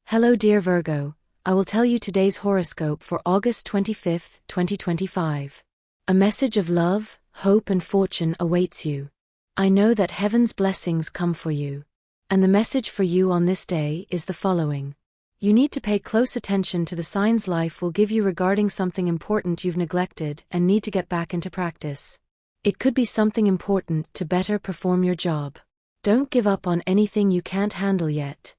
Hello dear Virgo, I will tell you today's horoscope for August 25th, 2025. A message of love, hope and fortune awaits you. I know that heaven's blessings come for you. And the message for you on this day is the following. You need to pay close attention to the signs life will give you regarding something important you've neglected and need to get back into practice. It could be something important to better perform your job. Don't give up on anything you can't handle yet.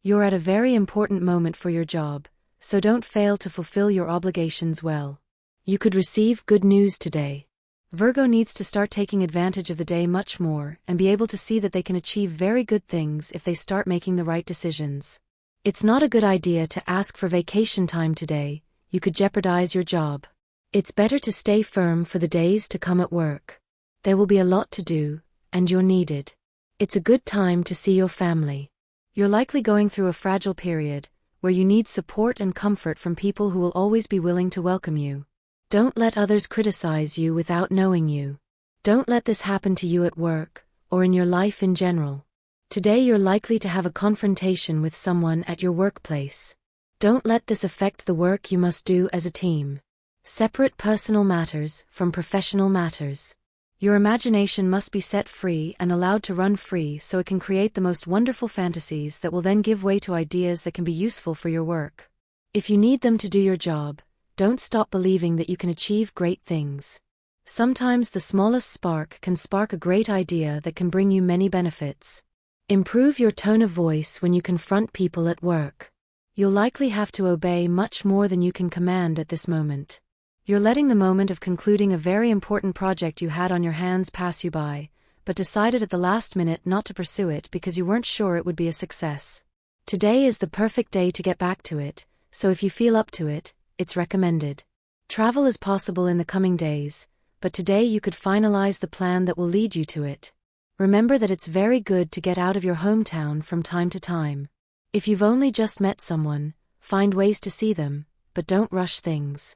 You're at a very important moment for your job, so don't fail to fulfill your obligations well. You could receive good news today. Virgo needs to start taking advantage of the day much more and be able to see that they can achieve very good things if they start making the right decisions. It's not a good idea to ask for vacation time today, you could jeopardize your job. It's better to stay firm for the days to come at work. There will be a lot to do, and you're needed. It's a good time to see your family. You're likely going through a fragile period, where you need support and comfort from people who will always be willing to welcome you. Don't let others criticize you without knowing you. Don't let this happen to you at work, or in your life in general. Today you're likely to have a confrontation with someone at your workplace. Don't let this affect the work you must do as a team. Separate personal matters from professional matters. Your imagination must be set free and allowed to run free so it can create the most wonderful fantasies that will then give way to ideas that can be useful for your work. If you need them to do your job, don't stop believing that you can achieve great things. Sometimes the smallest spark can spark a great idea that can bring you many benefits. Improve your tone of voice when you confront people at work. You'll likely have to obey much more than you can command at this moment. You're letting the moment of concluding a very important project you had on your hands pass you by, but decided at the last minute not to pursue it because you weren't sure it would be a success. Today is the perfect day to get back to it, so if you feel up to it, it's recommended. Travel is possible in the coming days, but today you could finalize the plan that will lead you to it. Remember that it's very good to get out of your hometown from time to time. If you've only just met someone, find ways to see them, but don't rush things.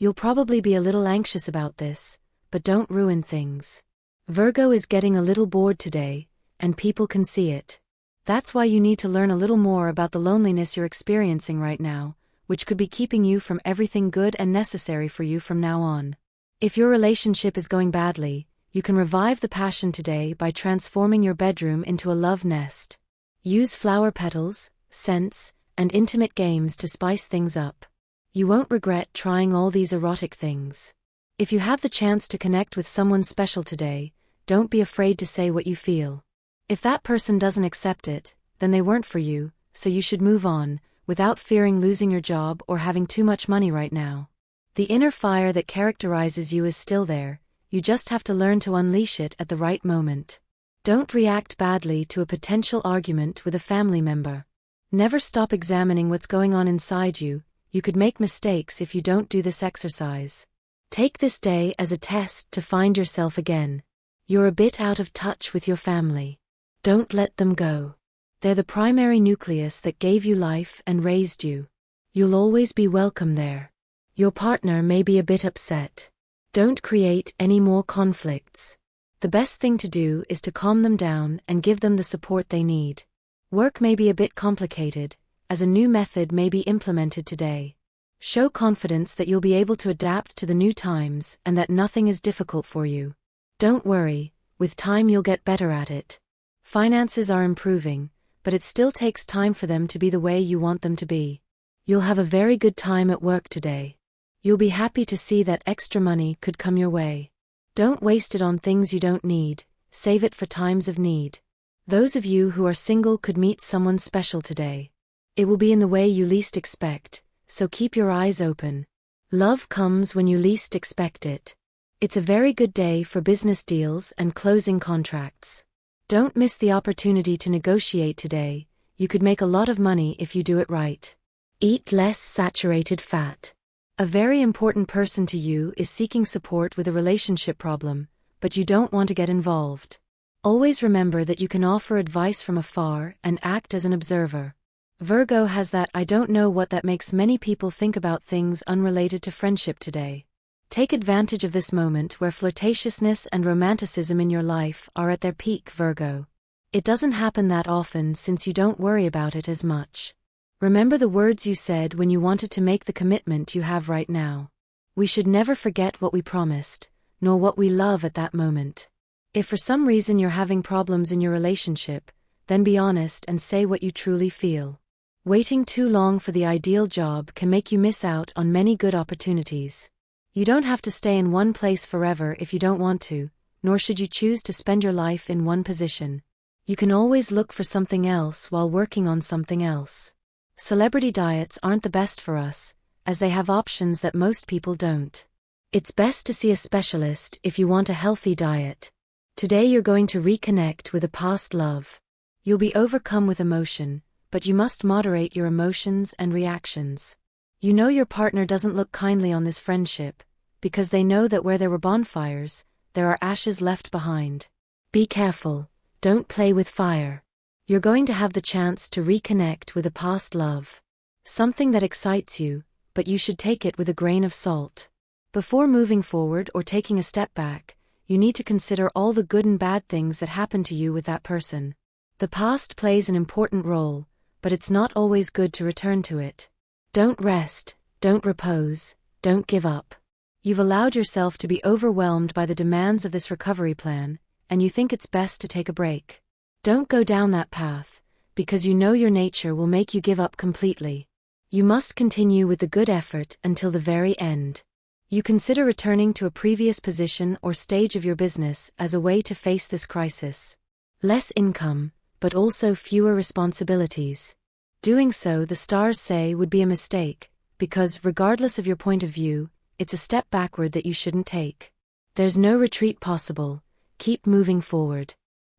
You'll probably be a little anxious about this, but don't ruin things. Virgo is getting a little bored today, and people can see it. That's why you need to learn a little more about the loneliness you're experiencing right now, which could be keeping you from everything good and necessary for you from now on. If your relationship is going badly, you can revive the passion today by transforming your bedroom into a love nest. Use flower petals, scents, and intimate games to spice things up. You won't regret trying all these erotic things. If you have the chance to connect with someone special today, don't be afraid to say what you feel. If that person doesn't accept it, then they weren't for you, so you should move on, without fearing losing your job or having too much money right now. The inner fire that characterizes you is still there, you just have to learn to unleash it at the right moment. Don't react badly to a potential argument with a family member. Never stop examining what's going on inside you. You could make mistakes if you don't do this exercise. Take this day as a test to find yourself again. You're a bit out of touch with your family. Don't let them go. They're the primary nucleus that gave you life and raised you. You'll always be welcome there. Your partner may be a bit upset. Don't create any more conflicts. The best thing to do is to calm them down and give them the support they need. Work may be a bit complicated, as a new method may be implemented today. Show confidence that you'll be able to adapt to the new times and that nothing is difficult for you. Don't worry, with time you'll get better at it. Finances are improving, but it still takes time for them to be the way you want them to be. You'll have a very good time at work today. You'll be happy to see that extra money could come your way. Don't waste it on things you don't need, save it for times of need. Those of you who are single could meet someone special today. It will be in the way you least expect, so keep your eyes open. Love comes when you least expect it. It's a very good day for business deals and closing contracts. Don't miss the opportunity to negotiate today, you could make a lot of money if you do it right. Eat less saturated fat. A very important person to you is seeking support with a relationship problem, but you don't want to get involved. Always remember that you can offer advice from afar and act as an observer. Virgo has that I don't know what that makes many people think about things unrelated to friendship today. Take advantage of this moment where flirtatiousness and romanticism in your life are at their peak, Virgo. It doesn't happen that often since you don't worry about it as much. Remember the words you said when you wanted to make the commitment you have right now. We should never forget what we promised, nor what we love at that moment. If for some reason you're having problems in your relationship, then be honest and say what you truly feel. Waiting too long for the ideal job can make you miss out on many good opportunities. You don't have to stay in one place forever if you don't want to, nor should you choose to spend your life in one position. You can always look for something else while working on something else. Celebrity diets aren't the best for us, as they have options that most people don't. It's best to see a specialist if you want a healthy diet. Today you're going to reconnect with a past love. You'll be overcome with emotion, but you must moderate your emotions and reactions. You know your partner doesn't look kindly on this friendship, because they know that where there were bonfires, there are ashes left behind. Be careful, don't play with fire. You're going to have the chance to reconnect with a past love. Something that excites you, but you should take it with a grain of salt. Before moving forward or taking a step back, you need to consider all the good and bad things that happened to you with that person. The past plays an important role, but it's not always good to return to it. Don't rest, don't repose, don't give up. You've allowed yourself to be overwhelmed by the demands of this recovery plan, and you think it's best to take a break. Don't go down that path, because you know your nature will make you give up completely. You must continue with the good effort until the very end. You consider returning to a previous position or stage of your business as a way to face this crisis. Less income, but also fewer responsibilities. Doing so, the stars say, would be a mistake, because regardless of your point of view, it's a step backward that you shouldn't take. There's no retreat possible. Keep moving forward.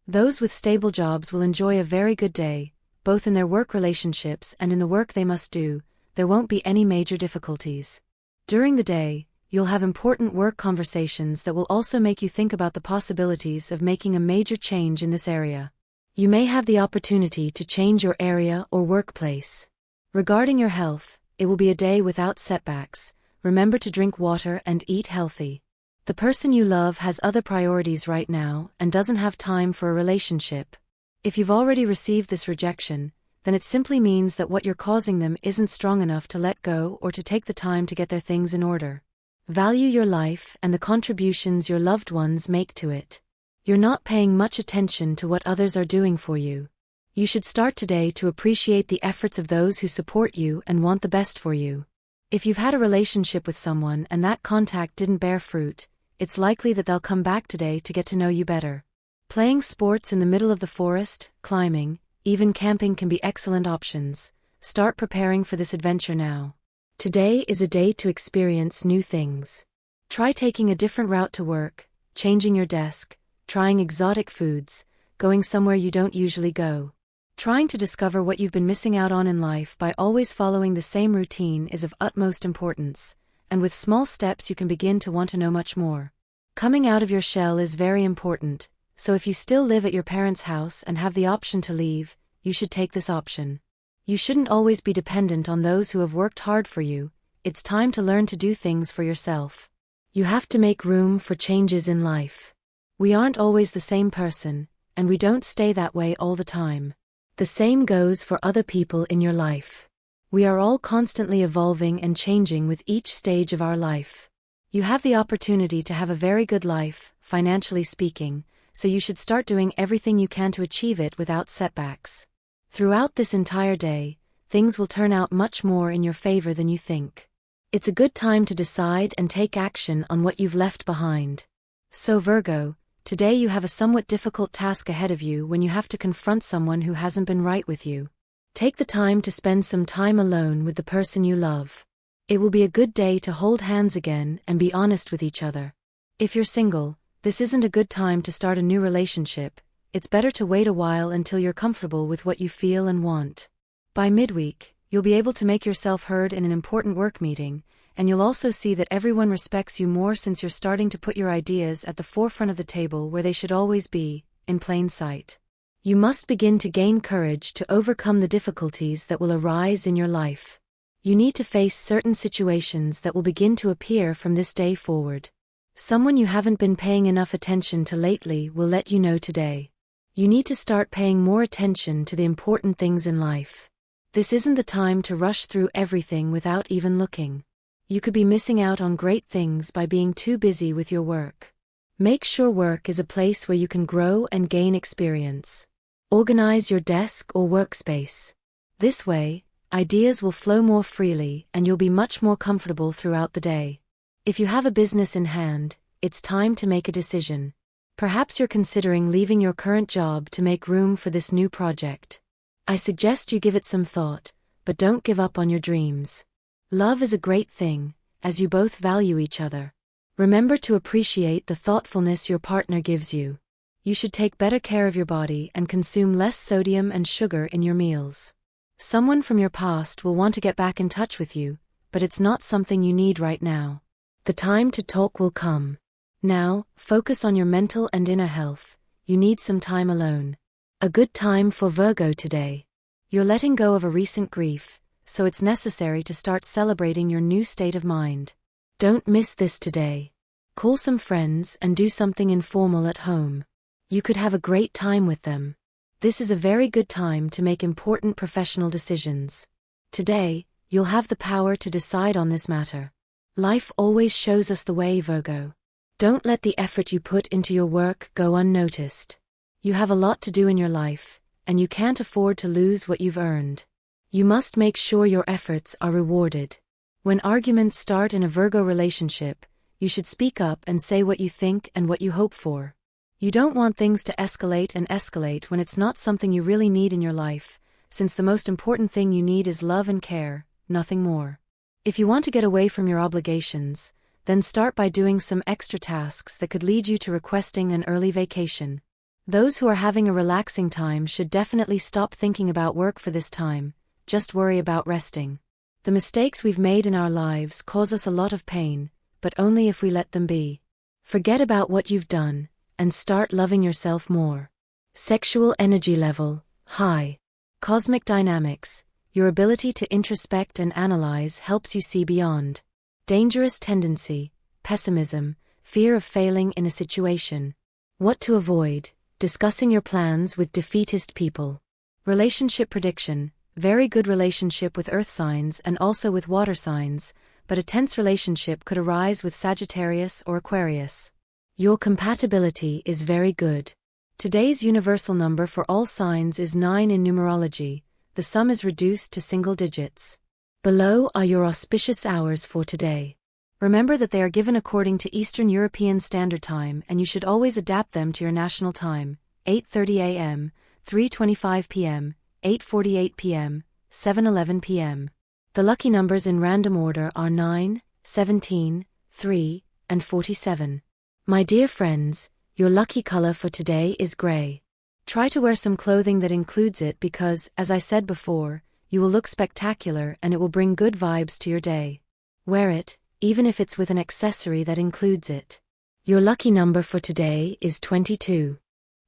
Those with stable jobs will enjoy a very good day, both in their work relationships and in the work they must do. There won't be any major difficulties. During the day, you'll have important work conversations that will also make you think about the possibilities of making a major change in this area. You may have the opportunity to change your area or workplace. Regarding your health, it will be a day without setbacks. Remember to drink water and eat healthy. The person you love has other priorities right now and doesn't have time for a relationship. If you've already received this rejection, then it simply means that what you're causing them isn't strong enough to let go or to take the time to get their things in order. Value your life and the contributions your loved ones make to it. You're not paying much attention to what others are doing for you. You should start today to appreciate the efforts of those who support you and want the best for you. If you've had a relationship with someone and that contact didn't bear fruit, it's likely that they'll come back today to get to know you better. Playing sports in the middle of the forest, climbing, even camping can be excellent options. Start preparing for this adventure now. Today is a day to experience new things. Try taking a different route to work, changing your desk, trying exotic foods, going somewhere you don't usually go. Trying to discover what you've been missing out on in life by always following the same routine is of utmost importance, and with small steps you can begin to want to know much more. Coming out of your shell is very important, so if you still live at your parents' house and have the option to leave, you should take this option. You shouldn't always be dependent on those who have worked hard for you. It's time to learn to do things for yourself. You have to make room for changes in life. We aren't always the same person, and we don't stay that way all the time. The same goes for other people in your life. We are all constantly evolving and changing with each stage of our life. You have the opportunity to have a very good life, financially speaking, so you should start doing everything you can to achieve it without setbacks. Throughout this entire day, things will turn out much more in your favor than you think. It's a good time to decide and take action on what you've left behind. So Virgo, today you have a somewhat difficult task ahead of you when you have to confront someone who hasn't been right with you. Take the time to spend some time alone with the person you love. It will be a good day to hold hands again and be honest with each other. If you're single, this isn't a good time to start a new relationship. It's better to wait a while until you're comfortable with what you feel and want. By midweek, you'll be able to make yourself heard in an important work meeting, and you'll also see that everyone respects you more since you're starting to put your ideas at the forefront of the table where they should always be, in plain sight. You must begin to gain courage to overcome the difficulties that will arise in your life. You need to face certain situations that will begin to appear from this day forward. Someone you haven't been paying enough attention to lately will let you know today. You need to start paying more attention to the important things in life. This isn't the time to rush through everything without even looking. You could be missing out on great things by being too busy with your work. Make sure work is a place where you can grow and gain experience. Organize your desk or workspace. This way, ideas will flow more freely and you'll be much more comfortable throughout the day. If you have a business in hand, it's time to make a decision. Perhaps you're considering leaving your current job to make room for this new project. I suggest you give it some thought, but don't give up on your dreams. Love is a great thing, as you both value each other. Remember to appreciate the thoughtfulness your partner gives you. You should take better care of your body and consume less sodium and sugar in your meals. Someone from your past will want to get back in touch with you, but it's not something you need right now. The time to talk will come. Now, focus on your mental and inner health. You need some time alone. A good time for Virgo today. You're letting go of a recent grief, so it's necessary to start celebrating your new state of mind. Don't miss this today. Call some friends and do something informal at home. You could have a great time with them. This is a very good time to make important professional decisions. Today, you'll have the power to decide on this matter. Life always shows us the way, Virgo. Don't let the effort you put into your work go unnoticed. You have a lot to do in your life, and you can't afford to lose what you've earned. You must make sure your efforts are rewarded. When arguments start in a Virgo relationship, you should speak up and say what you think and what you hope for. You don't want things to escalate when it's not something you really need in your life, since the most important thing you need is love and care, nothing more. If you want to get away from your obligations, then start by doing some extra tasks that could lead you to requesting an early vacation. Those who are having a relaxing time should definitely stop thinking about work for this time, just worry about resting. The mistakes we've made in our lives cause us a lot of pain, but only if we let them be. Forget about what you've done, and start loving yourself more. Sexual energy level, high. Cosmic dynamics, your ability to introspect and analyze helps you see beyond. Dangerous tendency, pessimism, fear of failing in a situation. What to avoid, discussing your plans with defeatist people. Relationship prediction, very good relationship with earth signs and also with water signs, but a tense relationship could arise with Sagittarius or Aquarius. Your compatibility is very good. Today's universal number for all signs is 9 in numerology. The sum is reduced to single digits. Below are your auspicious hours for today. Remember that they are given according to Eastern European Standard Time and you should always adapt them to your national time: 8:30 a.m., 3:25 p.m., 8:48 p.m., 7:11 p.m. The lucky numbers in random order are 9, 17, 3, and 47. My dear friends, your lucky color for today is gray. Try to wear some clothing that includes it because, as I said before, you will look spectacular and it will bring good vibes to your day. Wear it, even if it's with an accessory that includes it. Your lucky number for today is 22.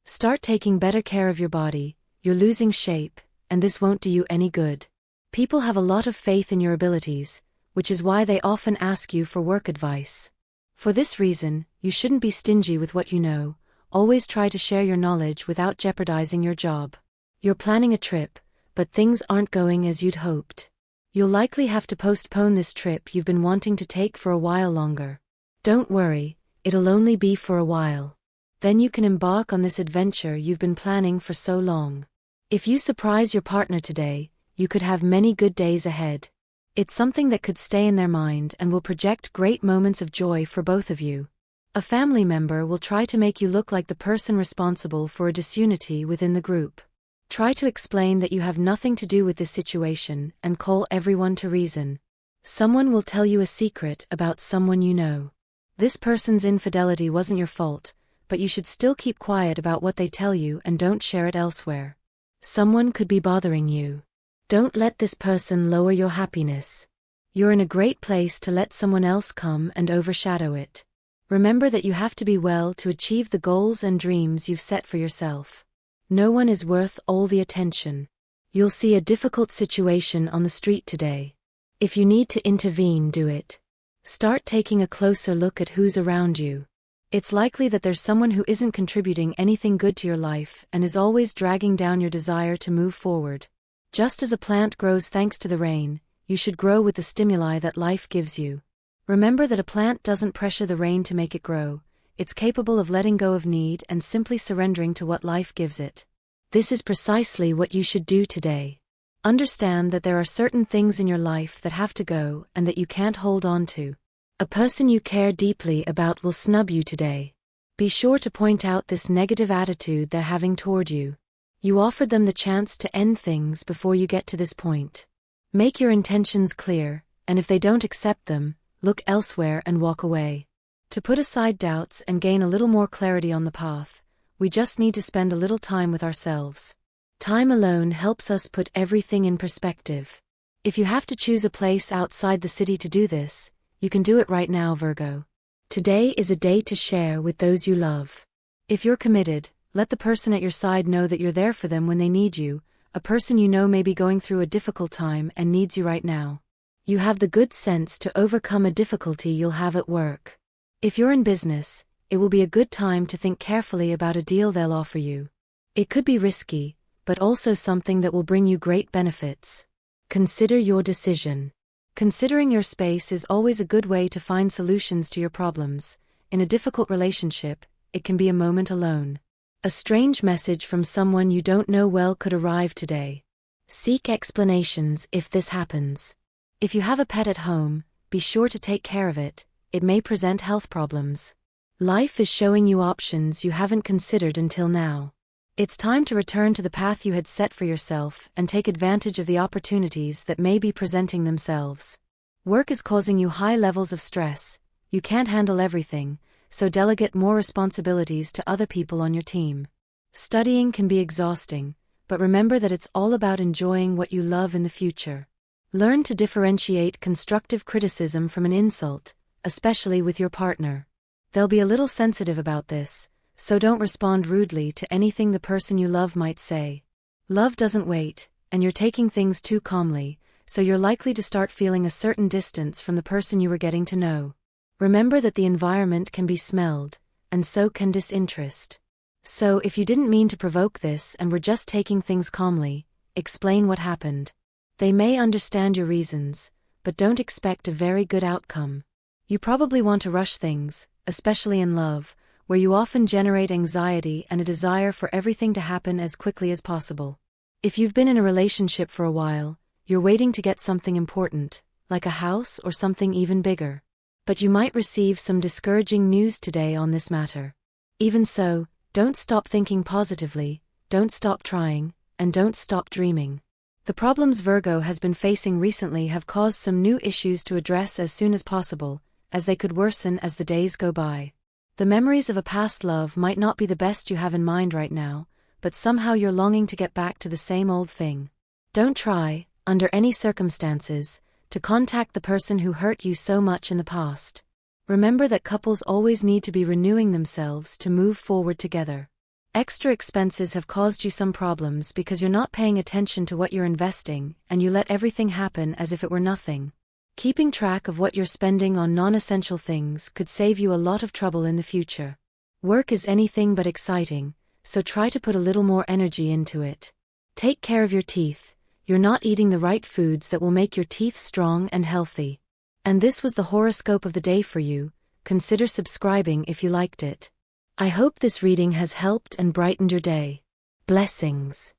Start taking better care of your body. You're losing shape, and this won't do you any good. People have a lot of faith in your abilities, which is why they often ask you for work advice. For this reason, you shouldn't be stingy with what you know. Always try to share your knowledge without jeopardizing your job. You're planning a trip, but things aren't going as you'd hoped. You'll likely have to postpone this trip you've been wanting to take for a while longer. Don't worry, it'll only be for a while. Then you can embark on this adventure you've been planning for so long. If you surprise your partner today, you could have many good days ahead. It's something that could stay in their mind and will project great moments of joy for both of you. A family member will try to make you look like the person responsible for a disunity within the group. Try to explain that you have nothing to do with this situation and call everyone to reason. Someone will tell you a secret about someone you know. This person's infidelity wasn't your fault, but you should still keep quiet about what they tell you and don't share it elsewhere. Someone could be bothering you. Don't let this person lower your happiness. You're in a great place to let someone else come and overshadow it. Remember that you have to be well to achieve the goals and dreams you've set for yourself. No one is worth all the attention. You'll see a difficult situation on the street today. If you need to intervene, do it. Start taking a closer look at who's around you. It's likely that there's someone who isn't contributing anything good to your life and is always dragging down your desire to move forward. Just as a plant grows thanks to the rain, you should grow with the stimuli that life gives you. Remember that a plant doesn't pressure the rain to make it grow, it's capable of letting go of need and simply surrendering to what life gives it. This is precisely what you should do today. Understand that there are certain things in your life that have to go and that you can't hold on to. A person you care deeply about will snub you today. Be sure to point out this negative attitude they're having toward you. You offered them the chance to end things before you get to this point. Make your intentions clear, and if they don't accept them, look elsewhere and walk away. To put aside doubts and gain a little more clarity on the path, we just need to spend a little time with ourselves. Time alone helps us put everything in perspective. If you have to choose a place outside the city to do this, you can do it right now, Virgo. Today is a day to share with those you love. If you're committed, let the person at your side know that you're there for them when they need you. A person you know may be going through a difficult time and needs you right now. You have the good sense to overcome a difficulty you'll have at work. If you're in business, it will be a good time to think carefully about a deal they'll offer you. It could be risky, but also something that will bring you great benefits. Consider your decision. Considering your space is always a good way to find solutions to your problems. In a difficult relationship, it can be a moment alone. A strange message from someone you don't know well could arrive today. Seek explanations if this happens. If you have a pet at home, be sure to take care of it. It may present health problems. Life is showing you options you haven't considered until now. It's time to return to the path you had set for yourself and take advantage of the opportunities that may be presenting themselves. Work is causing you high levels of stress. You can't handle everything, so delegate more responsibilities to other people on your team. Studying can be exhausting, but remember that it's all about enjoying what you love in the future. Learn to differentiate constructive criticism from an insult, especially with your partner. They'll be a little sensitive about this, so don't respond rudely to anything the person you love might say. Love doesn't wait, and you're taking things too calmly, so you're likely to start feeling a certain distance from the person you were getting to know. Remember that the environment can be smelled, and so can disinterest. So if you didn't mean to provoke this and were just taking things calmly, explain what happened. They may understand your reasons, but don't expect a very good outcome. You probably want to rush things, especially in love, where you often generate anxiety and a desire for everything to happen as quickly as possible. If you've been in a relationship for a while, you're waiting to get something important, like a house or something even bigger. But you might receive some discouraging news today on this matter. Even so, don't stop thinking positively, don't stop trying, and don't stop dreaming. The problems Virgo has been facing recently have caused some new issues to address as soon as possible, as they could worsen as the days go by. The memories of a past love might not be the best you have in mind right now, but somehow you're longing to get back to the same old thing. Don't try, under any circumstances, to contact the person who hurt you so much in the past. Remember that couples always need to be renewing themselves to move forward together. Extra expenses have caused you some problems because you're not paying attention to what you're investing and you let everything happen as if it were nothing. Keeping track of what you're spending on non-essential things could save you a lot of trouble in the future. Work is anything but exciting, so try to put a little more energy into it. Take care of your teeth. You're not eating the right foods that will make your teeth strong and healthy. And this was the horoscope of the day for you. Consider subscribing if you liked it. I hope this reading has helped and brightened your day. Blessings.